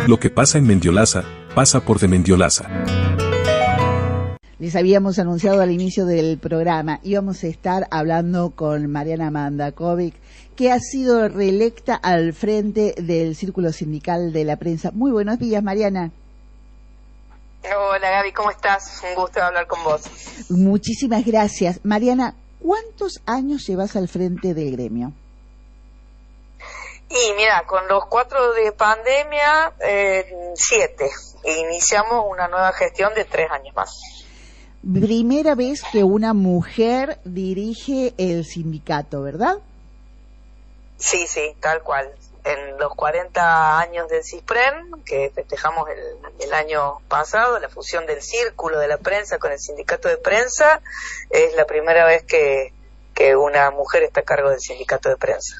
Lo que pasa en Mendiolaza, pasa por de Mendiolaza. Les habíamos anunciado al inicio del programa, íbamos a estar hablando con Mariana Mandakovic, que ha sido reelecta al frente del Círculo Sindical de la Prensa. Muy buenos días, Mariana. Hola Gaby, ¿cómo estás? Un gusto hablar con vos. Muchísimas gracias. Mariana, ¿cuántos años llevas al frente del gremio? Y mira, con los 4 de pandemia, 7. E iniciamos una nueva gestión de 3 años más. Primera vez que una mujer dirige el sindicato, ¿verdad? Sí, tal cual. En los 40 años del CISPREN, que festejamos el año pasado, la fusión del Círculo de la Prensa con el Sindicato de Prensa, es la primera vez que una mujer está a cargo del Sindicato de Prensa.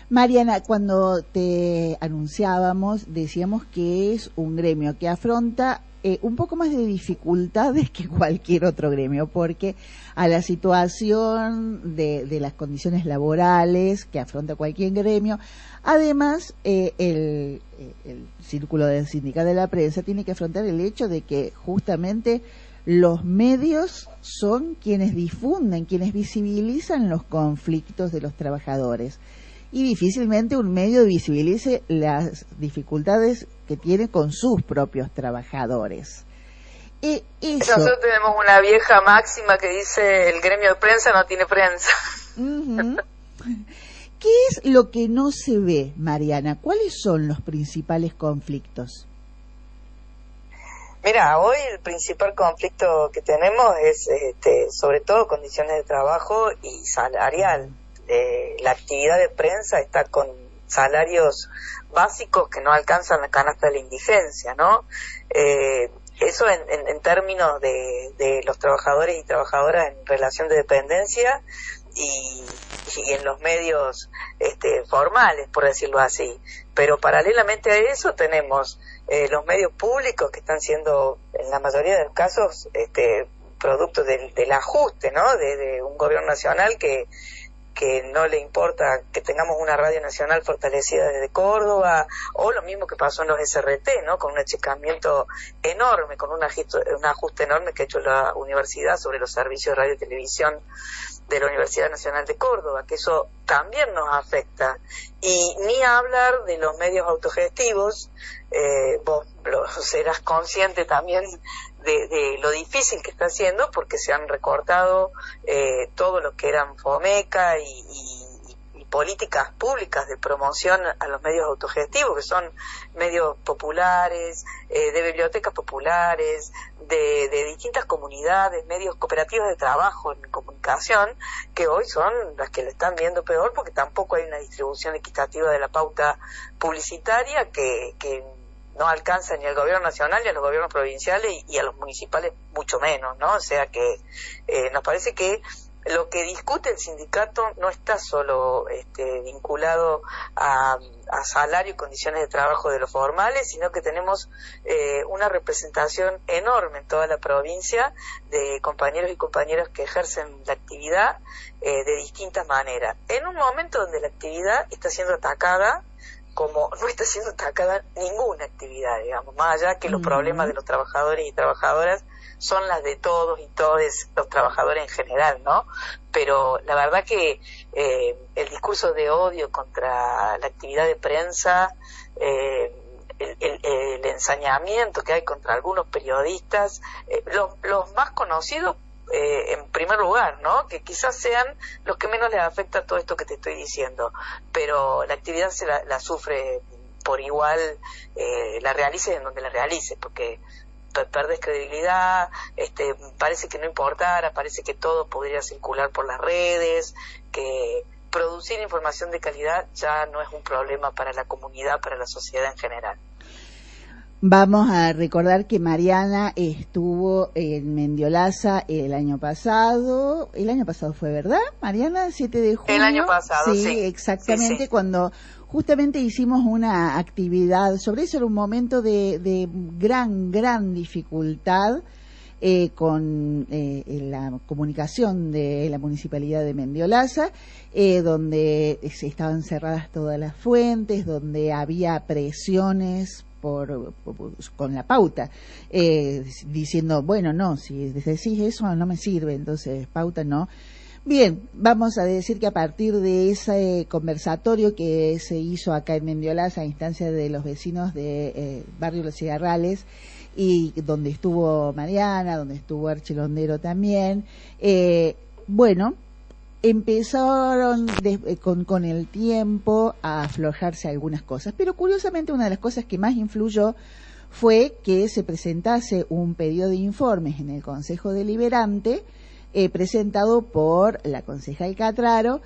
Mariana, cuando te anunciábamos, decíamos que es un gremio que afronta un poco más de dificultades que cualquier otro gremio, porque a la situación de las condiciones laborales que afronta cualquier gremio, además el Círculo del Sindicato de la Prensa tiene que afrontar el hecho de que justamente los medios son quienes difunden, quienes visibilizan los conflictos de los trabajadores. Y difícilmente un medio visibilice las dificultades que tiene con sus propios trabajadores. Nosotros tenemos una vieja máxima que dice: el gremio de prensa no tiene prensa. Uh-huh. ¿Qué es lo que no se ve, Mariana? ¿Cuáles son los principales conflictos? Mira, hoy el principal conflicto que tenemos es sobre todo condiciones de trabajo y salarial. La actividad de prensa está con salarios básicos que no alcanzan la canasta de la indigencia, ¿no? Eso en términos de los trabajadores y trabajadoras en relación de dependencia y en los medios formales, por decirlo así. Pero paralelamente a eso tenemos los medios públicos que están siendo, en la mayoría de los casos, producto del ajuste, ¿no? De un gobierno nacional que no le importa que tengamos una radio nacional fortalecida desde Córdoba, o lo mismo que pasó en los SRT, ¿no? Con un achicamiento enorme, con un ajuste enorme que ha hecho la universidad sobre los servicios de radio y televisión de la Universidad Nacional de Córdoba, que eso también nos afecta. Y ni hablar de los medios autogestivos, vos serás consciente también de lo difícil que está haciendo, porque se han recortado todo lo que eran FOMECA y políticas públicas de promoción a los medios autogestivos, que son medios populares, de bibliotecas populares, de distintas comunidades, medios cooperativos de trabajo en comunicación, que hoy son las que le están viendo peor, porque tampoco hay una distribución equitativa de la pauta publicitaria que no alcanza ni al gobierno nacional ni a los gobiernos provinciales y a los municipales mucho menos, ¿no? O sea que nos parece que lo que discute el sindicato no está solo vinculado a salario y condiciones de trabajo de los formales, sino que tenemos una representación enorme en toda la provincia de compañeros y compañeras que ejercen la actividad de distintas maneras. En un momento donde la actividad está siendo atacada, como no está siendo atacada ninguna actividad, digamos, más allá que los problemas de los trabajadores y trabajadoras son las de todos y todes los trabajadores en general, ¿no? Pero la verdad que el discurso de odio contra la actividad de prensa, el ensañamiento que hay contra algunos periodistas, los más conocidos, en primer lugar, ¿no? Que quizás sean los que menos les afecta todo esto que te estoy diciendo, pero la actividad la sufre por igual, la realices en donde la realices, porque perdés credibilidad, parece que no importara, parece que todo podría circular por las redes, que producir información de calidad ya no es un problema para la comunidad, para la sociedad en general. Vamos a recordar que Mariana estuvo en Mendiolaza el año pasado fue, ¿verdad, Mariana? 7 de junio. El año pasado, sí. Sí, exactamente, sí. Cuando justamente hicimos una actividad sobre eso. Era un momento de gran dificultad con la comunicación de la Municipalidad de Mendiolaza, donde se estaban cerradas todas las fuentes, donde había presiones con la pauta, diciendo, bueno, no, si decís eso no me sirve, entonces pauta no. Bien, vamos a decir que a partir de ese conversatorio que se hizo acá en Mendiolaza a instancia de los vecinos de Barrio Los Cigarrales, y donde estuvo Mariana, donde estuvo Archelondero también, bueno, empezaron con el tiempo a aflojarse algunas cosas, pero curiosamente una de las cosas que más influyó fue que se presentase un pedido de informes en el Consejo Deliberante, presentado por la concejal Catraro,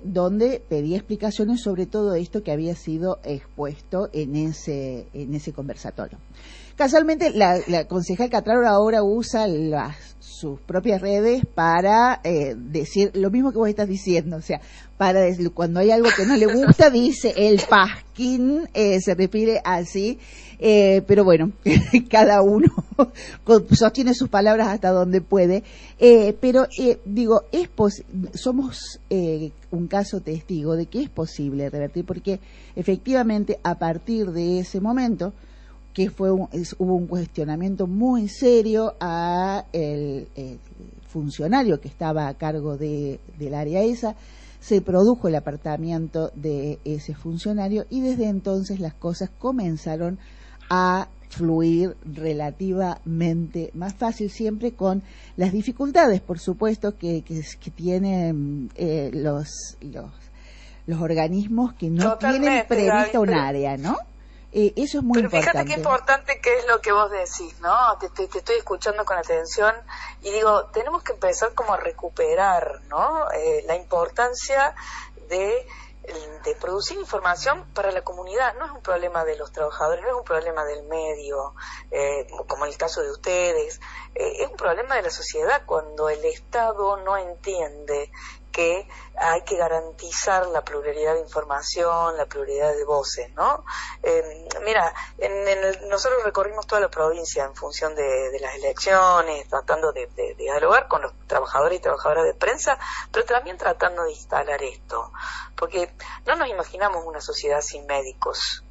donde pedía explicaciones sobre todo esto que había sido expuesto en ese conversatorio. Casualmente, la concejal Catraro ahora usa sus propias redes para decir lo mismo que vos estás diciendo, o sea, para decir, cuando hay algo que no le gusta, dice el pasquín, se refiere así, pero bueno, cada uno sostiene sus palabras hasta donde puede, pero digo, somos un caso testigo de que es posible revertir, porque efectivamente a partir de ese momento, que hubo un cuestionamiento muy serio a el funcionario que estaba a cargo del área esa, se produjo el apartamiento de ese funcionario y desde entonces las cosas comenzaron a fluir relativamente más fácil, siempre con las dificultades, por supuesto, que tienen los organismos que no tienen prevista un área, ¿no? Eso es muy importante. Pero fíjate qué importante que es lo que vos decís, ¿no? Te estoy escuchando con atención y digo, tenemos que empezar como a recuperar, ¿no? La importancia de producir información para la comunidad. No es un problema de los trabajadores, no es un problema del medio, como en el caso de ustedes, es un problema de la sociedad cuando el Estado no entiende que hay que garantizar la pluralidad de información, la pluralidad de voces, ¿no? Mira, nosotros recorrimos toda la provincia en función de las elecciones, tratando de dialogar con los trabajadores y trabajadoras de prensa, pero también tratando de instalar esto, porque no nos imaginamos una sociedad sin médicos.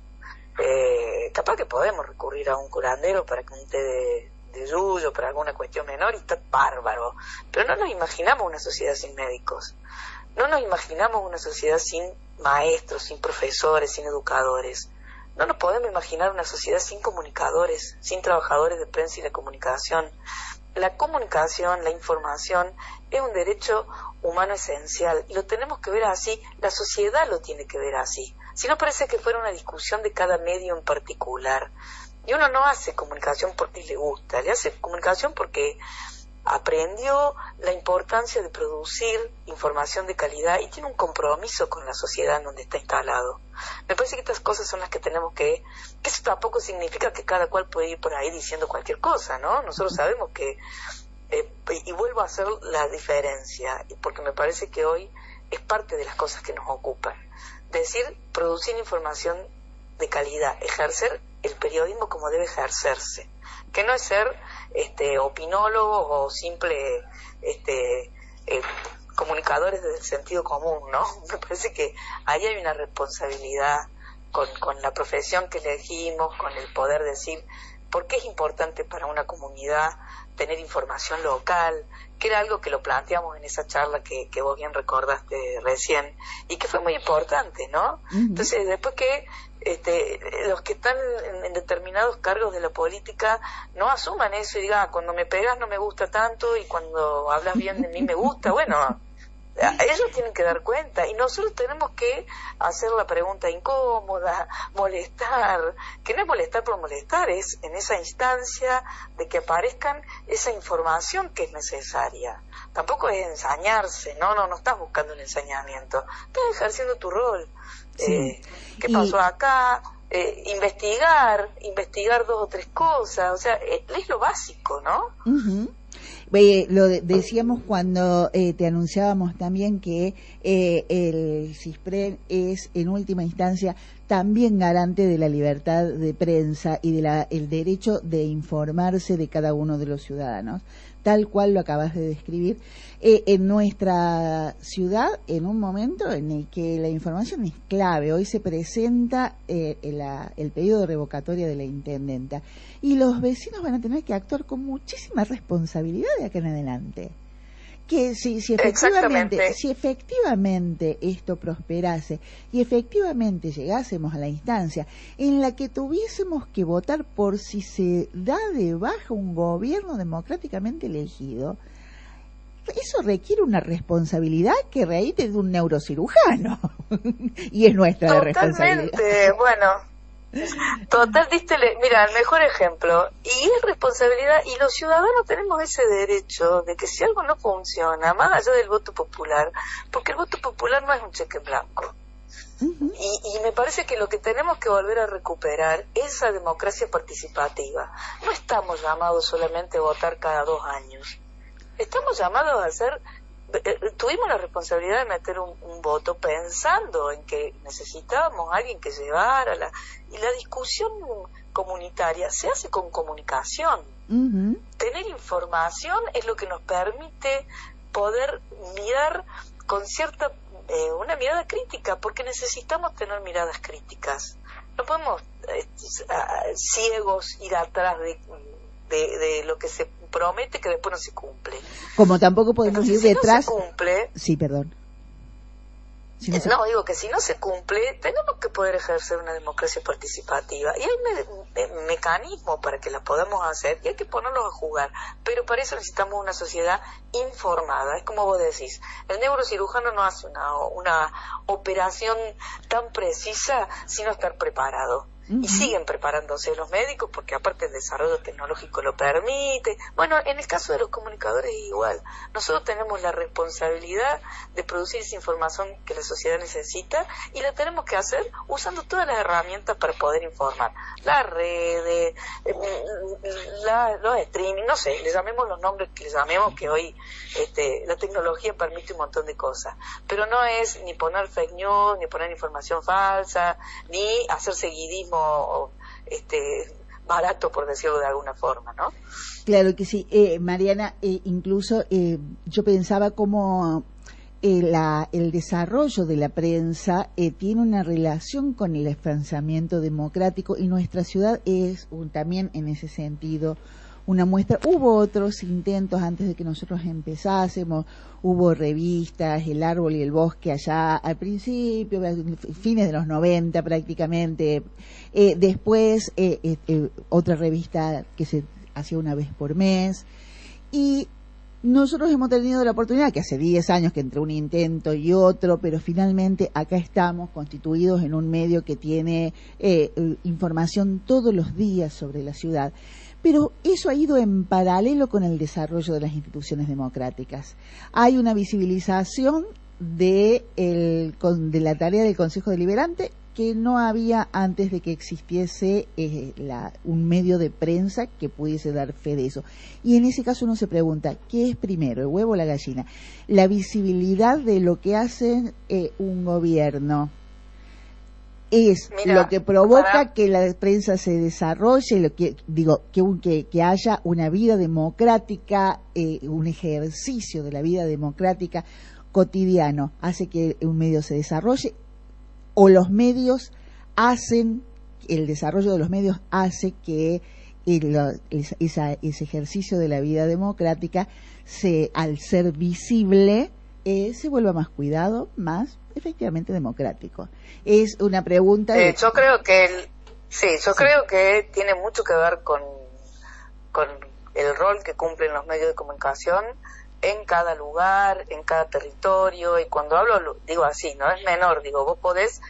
Capaz que podemos recurrir a un curandero para que un té de yuyo, para alguna cuestión menor, y está bárbaro, pero no nos imaginamos una sociedad sin médicos, no nos imaginamos una sociedad sin maestros, sin profesores, sin educadores, no nos podemos imaginar una sociedad sin comunicadores, sin trabajadores de prensa y de comunicación. La comunicación, la información es un derecho humano esencial y lo tenemos que ver así, la sociedad lo tiene que ver así, si no parece que fuera una discusión de cada medio en particular. Y uno no hace comunicación porque le gusta, le hace comunicación porque aprendió la importancia de producir información de calidad y tiene un compromiso con la sociedad en donde está instalado. Me parece que estas cosas son las que tenemos que eso tampoco significa que cada cual puede ir por ahí diciendo cualquier cosa, ¿no? Nosotros sabemos que, y vuelvo a hacer la diferencia, porque me parece que hoy es parte de las cosas que nos ocupan. Decir, producir información de calidad, ejercer el periodismo como debe ejercerse, que no es ser opinólogos o simple comunicadores del sentido común, ¿no? Me parece que ahí hay una responsabilidad con la profesión que elegimos, con el poder decir por qué es importante para una comunidad tener información local, que era algo que lo planteamos en esa charla que vos bien recordaste recién, y que fue muy importante, ¿no? Uh-huh. Entonces, después que los que están en determinados cargos de la política no asuman eso y digan, cuando me pegas no me gusta tanto y cuando hablas bien de mí me gusta, bueno, ellos tienen que dar cuenta y nosotros tenemos que hacer la pregunta incómoda, molestar, que no es molestar por molestar, es en esa instancia de que aparezcan esa información que es necesaria. Tampoco es ensañarse, no estás buscando un ensañamiento, estás ejerciendo tu rol. Sí. ¿Qué pasó acá? Investigar 2 o 3 cosas, o sea, es lo básico, ¿no? Uh-huh. Decíamos cuando te anunciábamos también que el CISPREN es en última instancia también garante de la libertad de prensa y de el derecho de informarse de cada uno de los ciudadanos, tal cual lo acabas de describir, en nuestra ciudad, en un momento en el que la información es clave. Hoy se presenta el pedido de revocatoria de la intendenta y los vecinos van a tener que actuar con muchísima responsabilidad de acá en adelante. Que si efectivamente esto prosperase y efectivamente llegásemos a la instancia en la que tuviésemos que votar por si se da de baja un gobierno democráticamente elegido, eso requiere una responsabilidad que reíte de un neurocirujano y es nuestra la responsabilidad. Totalmente, bueno. Total, mira, el mejor ejemplo, y es responsabilidad, y los ciudadanos tenemos ese derecho de que si algo no funciona, más allá del voto popular, porque el voto popular no es un cheque en blanco, y me parece que lo que tenemos que volver a recuperar es esa democracia participativa. No estamos llamados solamente a votar cada 2 años, estamos llamados a hacer... Tuvimos la responsabilidad de meter un voto pensando en que necesitábamos a alguien que llevara y la discusión comunitaria se hace con comunicación. Tener información es lo que nos permite poder mirar con cierta una mirada crítica, porque necesitamos tener miradas críticas. No podemos ciegos ir atrás de lo que se promete que después no se cumple. Como tampoco podemos ir detrás. No se cumple, sí, perdón. Digo que si no se cumple, tenemos que poder ejercer una democracia participativa. Y hay mecanismos para que la podamos hacer y hay que ponerlos a jugar. Pero para eso necesitamos una sociedad informada. Es como vos decís, el neurocirujano no hace una operación tan precisa sin estar preparado. Y siguen preparándose los médicos porque aparte el desarrollo tecnológico lo permite. Bueno, en el caso de los comunicadores es igual. Nosotros tenemos la responsabilidad de producir esa información que la sociedad necesita y la tenemos que hacer usando todas las herramientas para poder informar. Las redes, los streaming, no sé, le llamemos los nombres que le llamemos, que hoy la tecnología permite un montón de cosas. Pero no es ni poner fake news, ni poner información falsa, ni hacer seguidismo barato, por decirlo de alguna forma, ¿no? Claro que sí. Mariana, incluso yo pensaba como el desarrollo de la prensa tiene una relación con el pensamiento democrático y nuestra ciudad es también en ese sentido una muestra. Hubo otros intentos antes de que nosotros empezásemos, hubo revistas, El Árbol y el Bosque allá al principio, fines de los 90 prácticamente, después otra revista que se hacía una vez por mes, y nosotros hemos tenido la oportunidad, que hace 10 años que entre un intento y otro, pero finalmente acá estamos constituidos en un medio que tiene información todos los días sobre la ciudad. Pero eso ha ido en paralelo con el desarrollo de las instituciones democráticas. Hay una visibilización de la tarea del Consejo Deliberante que no había antes de que existiese un medio de prensa que pudiese dar fe de eso. Y en ese caso uno se pregunta, ¿qué es primero, el huevo o la gallina? La visibilidad de lo que hace un gobierno es lo que provoca que la prensa se desarrolle, que haya una vida democrática, un ejercicio de la vida democrática cotidiano, hace que un medio se desarrolle, o los medios hacen, el desarrollo de los medios hace que ese ejercicio de la vida democrática, al ser visible, se vuelva más cuidado, más efectivamente democrático. Es una pregunta yo creo que creo que tiene mucho que ver con el rol que cumplen los medios de comunicación en cada lugar, en cada territorio, y cuando hablo, digo así, no es menor, digo, vos podés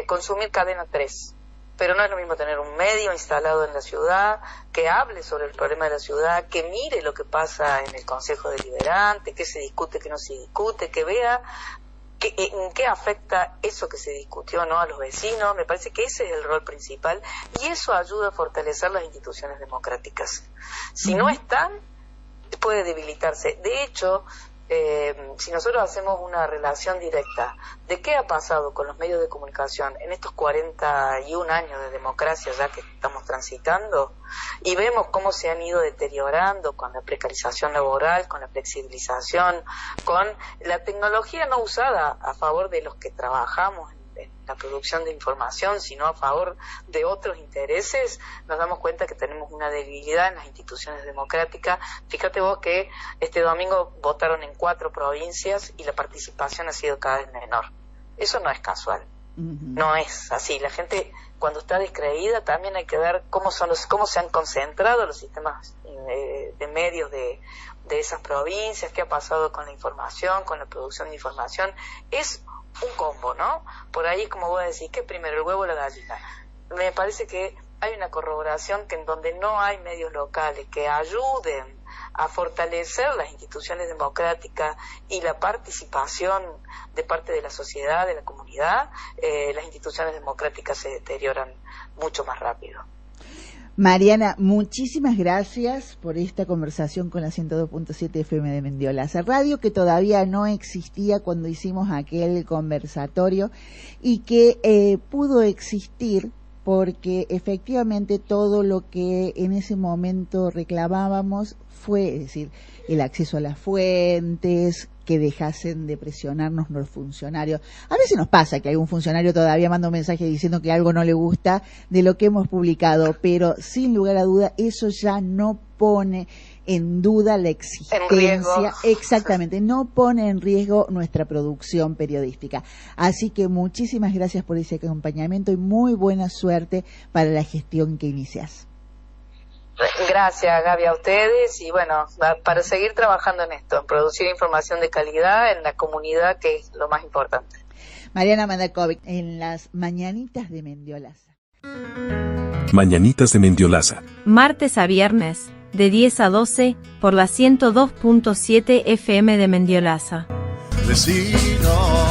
consumir Cadena 3, pero no es lo mismo tener un medio instalado en la ciudad, que hable sobre el problema de la ciudad, que mire lo que pasa en el Consejo Deliberante, qué se discute, qué no se discute, que vea en qué afecta eso que se discutió, ¿no?, a los vecinos. Me parece que ese es el rol principal y eso ayuda a fortalecer las instituciones democráticas. Si no están, puede debilitarse. De hecho, si nosotros hacemos una relación directa de qué ha pasado con los medios de comunicación en estos 41 años de democracia ya que estamos transitando, y vemos cómo se han ido deteriorando con la precarización laboral, con la flexibilización, con la tecnología no usada a favor de los que trabajamos en la producción de información, sino a favor de otros intereses, nos damos cuenta que tenemos una debilidad en las instituciones democráticas. Fíjate vos que este domingo votaron en 4 provincias y la participación ha sido cada vez menor. Eso no es casual, no es así. La gente, cuando está descreída, también hay que ver cómo se han concentrado los sistemas de medios de esas provincias, qué ha pasado con la información, con la producción de información. Es un combo, ¿no? Por ahí, como vos decís, ¿qué primero, el huevo o la gallina? Me parece que hay una corroboración que en donde no hay medios locales que ayuden a fortalecer las instituciones democráticas y la participación de parte de la sociedad, de la comunidad, las instituciones democráticas se deterioran mucho más rápido. Mariana, muchísimas gracias por esta conversación con la 102.7 FM de Mendiolaza Radio, que todavía no existía cuando hicimos aquel conversatorio y que pudo existir porque efectivamente todo lo que en ese momento reclamábamos fue, es decir, el acceso a las fuentes, que dejasen de presionarnos los funcionarios. A veces nos pasa que algún funcionario todavía manda un mensaje diciendo que algo no le gusta de lo que hemos publicado, pero sin lugar a duda eso ya no pone en duda la existencia, exactamente, no pone en riesgo nuestra producción periodística. Así que muchísimas gracias por ese acompañamiento y muy buena suerte para la gestión que inicias. Gracias, Gaby, a ustedes, y bueno, para seguir trabajando en esto, en producir información de calidad en la comunidad, que es lo más importante. Mariana Mandakovic, en las Mañanitas de Mendiolaza. Mañanitas de Mendiolaza. Martes a viernes, de 10 a 12, por la 102.7 FM de Mendiolaza. Vecino.